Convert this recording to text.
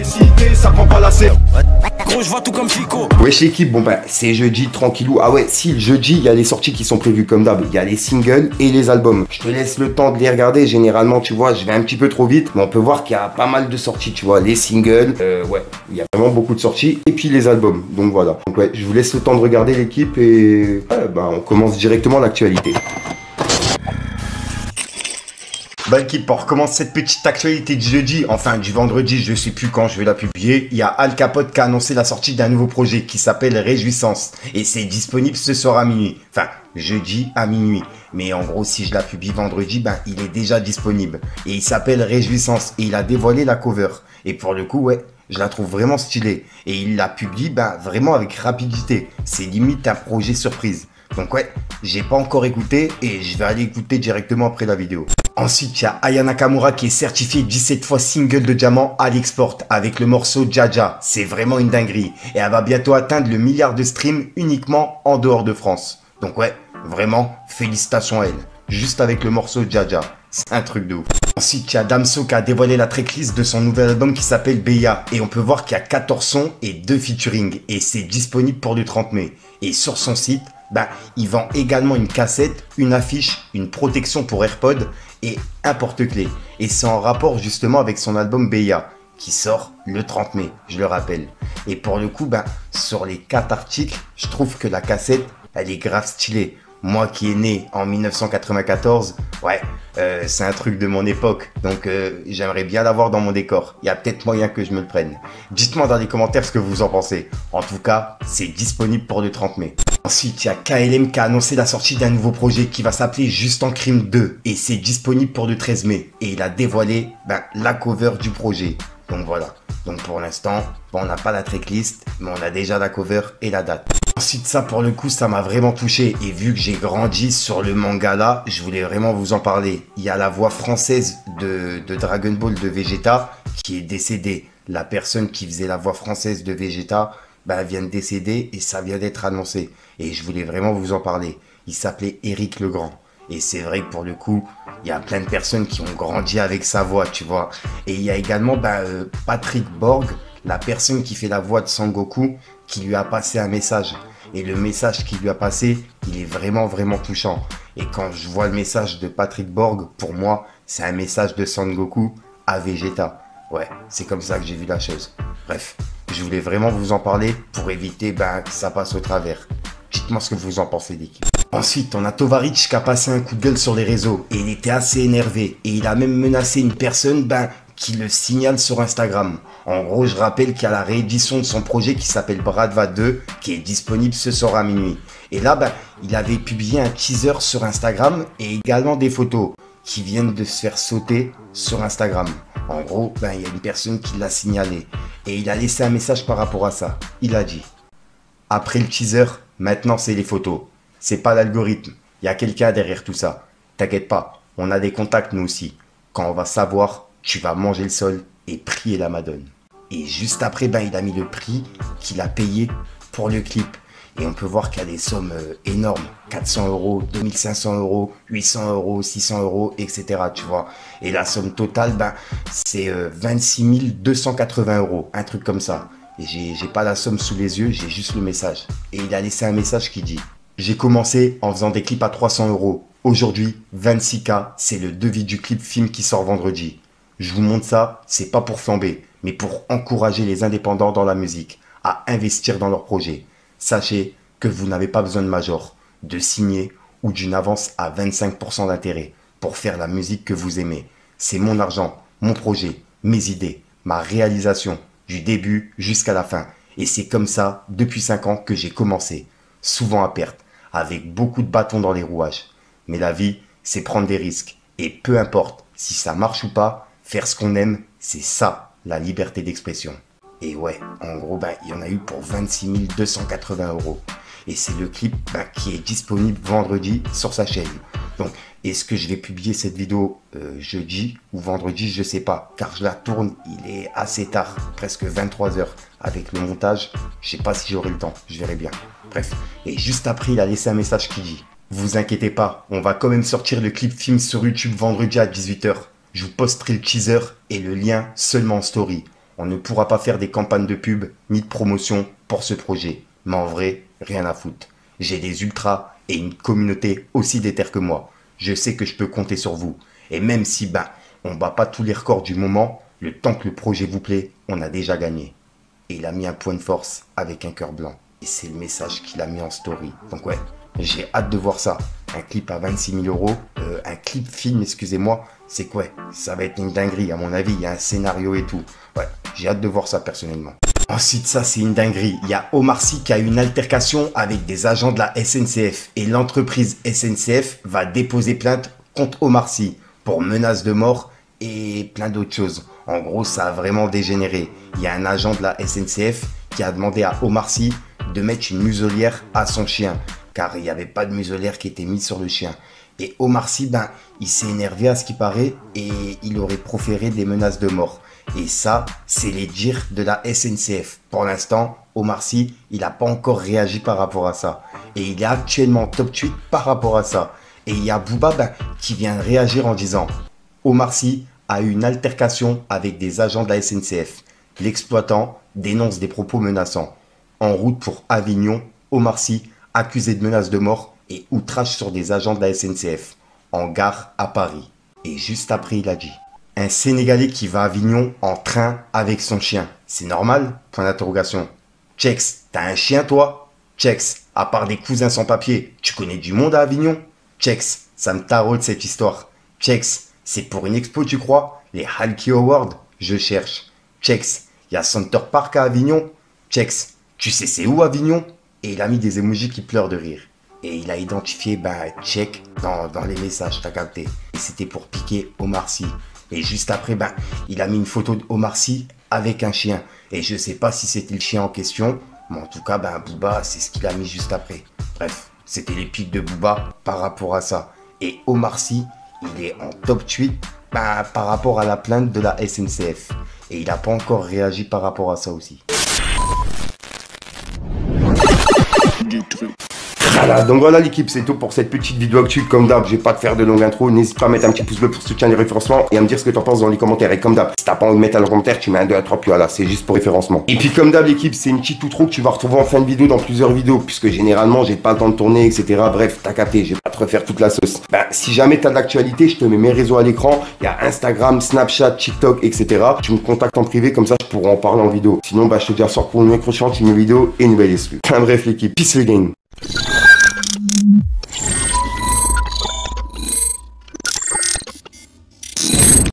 excité, ça prend pas la serre. Gros, je vois tout comme Fico. Wesh l'équipe, bon bah c'est jeudi, tranquillou. Ah ouais, si, le jeudi, il y a les sorties qui sont prévues comme d'hab. Il y a les singles et les albums. Je te laisse le temps de les regarder. Généralement, tu vois, je vais un petit peu trop vite. Mais on peut voir qu'il y a pas mal de sorties, tu vois. Les singles, ouais, il y a vraiment beaucoup de sorties. Et puis les albums, donc voilà. Donc ouais, je vous laisse le temps de regarder l'équipe et ouais, bah, on commence directement l'actualité. Bah l'équipe, on recommence cette petite actualité du jeudi, enfin du vendredi, je sais plus quand je vais la publier. Il y a Al Capote qui a annoncé la sortie d'un nouveau projet qui s'appelle Réjouissance. Et c'est disponible ce soir à minuit. Enfin, jeudi à minuit. Mais en gros, si je la publie vendredi, ben il est déjà disponible. Et il s'appelle Réjouissance et il a dévoilé la cover. Et pour le coup, ouais, je la trouve vraiment stylée. Et il la publie ben, vraiment avec rapidité. C'est limite un projet surprise. Donc ouais, j'ai pas encore écouté et je vais aller écouter directement après la vidéo. Ensuite, il y a Aya Nakamura qui est certifiée 17 fois single de diamant à l'export avec le morceau Jaja. C'est vraiment une dinguerie. Et elle va bientôt atteindre le milliard de streams uniquement en dehors de France. Donc ouais, vraiment, félicitations à elle. Juste avec le morceau Jaja. C'est un truc de ouf. Ensuite, il y a Damso qui a dévoilé la tracklist de son nouvel album qui s'appelle Beya. Et on peut voir qu'il y a 14 sons et 2 featuring. Et c'est disponible pour le 30 mai. Et sur son site, ben, il vend également une cassette, une affiche, une protection pour AirPods et un porte-clés. Et c'est en rapport justement avec son album Beya qui sort le 30 mai, je le rappelle. Et pour le coup, ben, sur les 4 articles, je trouve que la cassette, elle est grave stylée. Moi qui est né en 1994, ouais, c'est un truc de mon époque. Donc j'aimerais bien l'avoir dans mon décor. Il y a peut-être moyen que je me le prenne. Dites-moi dans les commentaires ce que vous en pensez. En tout cas, c'est disponible pour le 30 mai. Ensuite, il y a KLM qui a annoncé la sortie d'un nouveau projet qui va s'appeler Juste en Crime 2. Et c'est disponible pour le 13 mai. Et il a dévoilé ben, la cover du projet. Donc voilà. Donc pour l'instant, bon, on n'a pas la tracklist, mais on a déjà la cover et la date. Ensuite, ça pour le coup, ça m'a vraiment touché. Et vu que j'ai grandi sur le manga là, je voulais vraiment vous en parler. Il y a la voix française de Dragon Ball de Vegeta qui est décédée. La personne qui faisait la voix française de Vegeta, ben, vient de décéder et ça vient d'être annoncé. Et je voulais vraiment vous en parler. Il s'appelait Éric Legrand. Et c'est vrai que pour le coup, il y a plein de personnes qui ont grandi avec sa voix, tu vois. Et il y a également Patrick Borg, la personne qui fait la voix de Sangoku, qui lui a passé un message. Et le message qu'il lui a passé, il est vraiment, vraiment touchant. Et quand je vois le message de Patrick Borg, pour moi, c'est un message de Sangoku à Vegeta. Ouais, c'est comme ça que j'ai vu la chose. Bref, je voulais vraiment vous en parler pour éviter que ça passe au travers. Dites-moi ce que vous en pensez l'équipe. Ensuite, on a Tovarich qui a passé un coup de gueule sur les réseaux et il était assez énervé. Et il a même menacé une personne qui le signale sur Instagram. En gros, je rappelle qu'il y a la réédition de son projet qui s'appelle Bradva 2 qui est disponible ce soir à minuit. Et là, il avait publié un teaser sur Instagram et également des photos qui viennent de se faire sauter sur Instagram. En gros, il y a une personne qui l'a signalé et il a laissé un message par rapport à ça. Il a dit: après le teaser, maintenant c'est les photos. C'est pas l'algorithme. Il y a quelqu'un derrière tout ça. T'inquiète pas, on a des contacts nous aussi. Quand on va savoir, tu vas manger le sol et prier la Madone. Et juste après, il a mis le prix qu'il a payé pour le clip. Et on peut voir qu'il y a des sommes énormes. 400 €, 2500 €, 800 €, 600 €, etc. Tu vois. Et la somme totale, c'est 26 280 €. Un truc comme ça. Et j'ai pas la somme sous les yeux, j'ai juste le message. Et il a laissé un message qui dit: j'ai commencé en faisant des clips à 300 €. Aujourd'hui, 26K, c'est le devis du clip film qui sort vendredi. Je vous montre ça, c'est pas pour flamber, mais pour encourager les indépendants dans la musique à investir dans leurs projets. Sachez que vous n'avez pas besoin de major, de signer ou d'une avance à 25% d'intérêt pour faire la musique que vous aimez. C'est mon argent, mon projet, mes idées, ma réalisation, du début jusqu'à la fin. Et c'est comme ça, depuis 5 ans, que j'ai commencé. Souvent à perte, avec beaucoup de bâtons dans les rouages. Mais la vie, c'est prendre des risques. Et peu importe si ça marche ou pas, faire ce qu'on aime, c'est ça, la liberté d'expression. Et ouais, en gros, il y en a eu pour 26 280 €. Et c'est le clip qui est disponible vendredi sur sa chaîne. Donc, est-ce que je vais publier cette vidéo jeudi ou vendredi? Je sais pas, car je la tourne, il est assez tard, presque 23 h. Avec le montage, je sais pas si j'aurai le temps, je verrai bien. Bref, et juste après, il a laissé un message qui dit: vous inquiétez pas, on va quand même sortir le clip film sur YouTube vendredi à 18 h. Je vous posterai le teaser et le lien seulement en story. on ne pourra pas faire des campagnes de pub ni de promotion pour ce projet. Mais en vrai, rien à foutre. J'ai des ultras et une communauté aussi déterre que moi. Je sais que je peux compter sur vous. Et même si, on bat pas tous les records du moment, le temps que le projet vous plaît, on a déjà gagné. Et il a mis un point de force avec un cœur blanc. Et c'est le message qu'il a mis en story. Donc ouais, j'ai hâte de voir ça. Un clip à 26 000 euros, un clip film, excusez-moi, c'est quoi? Ça va être une dinguerie, à mon avis, il y a un scénario et tout. Ouais, j'ai hâte de voir ça personnellement. Ensuite, ça c'est une dinguerie. Il y a Omar Sy qui a eu une altercation avec des agents de la SNCF. Et l'entreprise SNCF va déposer plainte contre Omar Sy pour menaces de mort et plein d'autres choses. En gros, ça a vraiment dégénéré. Il y a un agent de la SNCF qui a demandé à Omar Sy de mettre une muselière à son chien. Car il n'y avait pas de muselière qui était mise sur le chien. Et Omar Sy, il s'est énervé à ce qui paraît et il aurait proféré des menaces de mort. Et ça, c'est les dires de la SNCF. Pour l'instant, Omar Sy, il n'a pas encore réagi par rapport à ça. Et il est actuellement top tweet par rapport à ça. Et il y a Booba qui vient réagir en disant « Omar Sy a eu une altercation avec des agents de la SNCF. L'exploitant dénonce des propos menaçants. En route pour Avignon, Omar Sy accusé de menaces de mort et outrage sur des agents de la SNCF. En gare à Paris. » Et juste après, il a dit « Un Sénégalais qui va à Avignon en train avec son chien. C'est normal ?» Point d'interrogation. Chex, t'as un chien toi? Chex, à part des cousins sans papier, tu connais du monde à Avignon? Chex, ça me taraude cette histoire. Chex, c'est pour une expo tu crois? Les Halki Awards? Je cherche. Chex, il y a Center Park à Avignon? Chex, tu sais c'est où Avignon? Et il a mis des emojis qui pleurent de rire. Et il a identifié check dans les messages, t'as capté. Et c'était pour piquer Omar Sy. Et juste après, il a mis une photo d'Omar Sy avec un chien. Et je sais pas si c'était le chien en question, mais en tout cas, Booba, c'est ce qu'il a mis juste après. Bref, c'était les pics de Booba par rapport à ça. Et Omar Sy, il est en top tweet par rapport à la plainte de la SNCF. Et il n'a pas encore réagi par rapport à ça aussi. Voilà, donc voilà l'équipe, c'est tout pour cette petite vidéo actuelle. Comme d'hab, je vais pas te faire de longue intro. N'hésite pas à mettre un petit pouce bleu pour soutenir les référencements et à me dire ce que tu en penses dans les commentaires. Et comme d'hab, si t'as pas envie de mettre un commentaire, tu mets un 2 à 3, puis voilà, c'est juste pour référencement. Et puis comme d'hab l'équipe, c'est une petite outro que tu vas retrouver en fin de vidéo dans plusieurs vidéos, puisque généralement j'ai pas le temps de tourner, etc. Bref, t'as capté, je vais pas te refaire toute la sauce. Si jamais t'as de l'actualité, je te mets mes réseaux à l'écran. Il y a Instagram, Snapchat, TikTok, etc. Tu me contactes en privé, comme ça je pourrai en parler en vidéo. Sinon, je te dis à soir pour une prochaine vidéo et une nouvelle exclue. Enfin bref l'équipe, peace again.